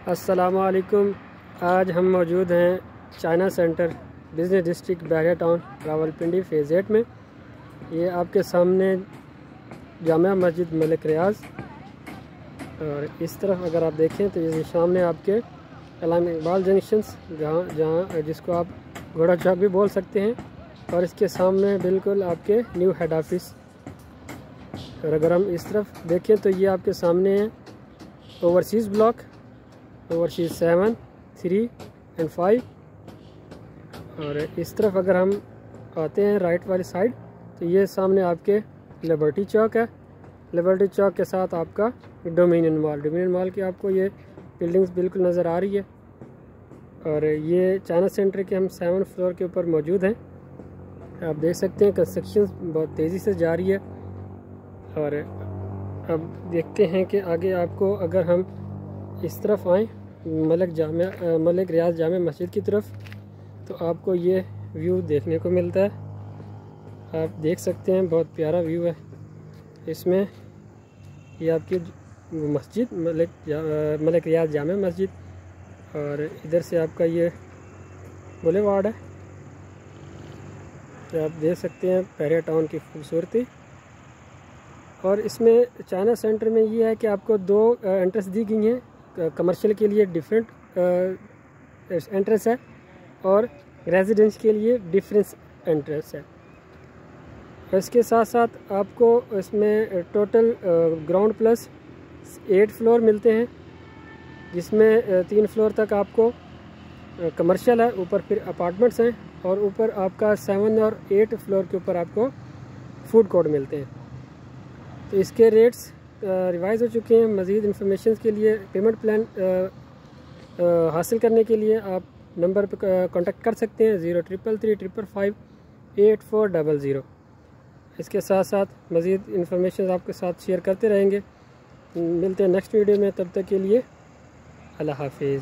अस्सलामुअलैकुम। आज हम मौजूद हैं चाइना सेंटर बिज़नेस डिस्ट्रिक्ट बहरिया टाउन रावलपिंडी फ़ेज़ 8 में। ये आपके सामने जामिया मस्जिद मलिक रियाज, और इस तरफ अगर आप देखें तो ये सामने आपके अल्लामा इकबाल जंक्शंस जहाँ जिसको आप घोड़ा चौक भी बोल सकते हैं, और इसके सामने बिल्कुल आपके न्यू हेड ऑफिस। और अगर हम इस तरफ देखें तो ये आपके सामने है ओवरसीज़ ब्लॉक, ओवरसीज़ 7, 3 और 5। और इस तरफ अगर हम आते हैं राइट वाली साइड तो ये सामने आपके लिबर्टी चौक है। लिबर्टी चौक के साथ आपका डोमिनियन मॉल की आपको ये बिल्डिंग्स बिल्कुल नज़र आ रही है। और ये चाइना सेंटर के हम 7th फ्लोर के ऊपर मौजूद हैं। आप देख सकते हैं कंस्ट्रक्शन बहुत तेज़ी से जारी है। और अब देखते हैं कि आगे आपको अगर हम इस तरफ आएँ मलिक रियाज जामिया मस्जिद की तरफ, तो आपको ये व्यू देखने को मिलता है। आप देख सकते हैं बहुत प्यारा व्यू है इसमें। ये आपकी मस्जिद मलिक रियाज जामिया मस्जिद, और इधर से आपका ये बुलेवार्ड है। तो आप देख सकते हैं बहरिया टाउन की खूबसूरती। और इसमें चाइना सेंटर में ये है कि आपको 2 एंट्रेंस दी गई हैं। कमर्शियल के लिए डिफरेंट एंट्रेंस है और रेजिडेंस के लिए डिफरेंस एंट्रेंस है। इसके साथ साथ आपको इसमें टोटल ग्राउंड प्लस 8 फ्लोर मिलते हैं, जिसमें 3 फ्लोर तक आपको कमर्शियल है, ऊपर फिर अपार्टमेंट्स हैं, और ऊपर आपका 7 और 8 फ्लोर के ऊपर आपको फूड कोर्ट मिलते हैं। तो इसके रेट्स रिवाइज़ हो चुके हैं। मज़ीद इंफॉर्मेशन के लिए पेमेंट प्लान हासिल करने के लिए आप नंबर पर कांटेक्ट कर सकते हैं 0333558400। इसके साथ साथ मज़ीद इंफॉर्मेशन आपके साथ शेयर करते रहेंगे। मिलते हैं नेक्स्ट वीडियो में, तब तक के लिए अल्लाह हाफिज़।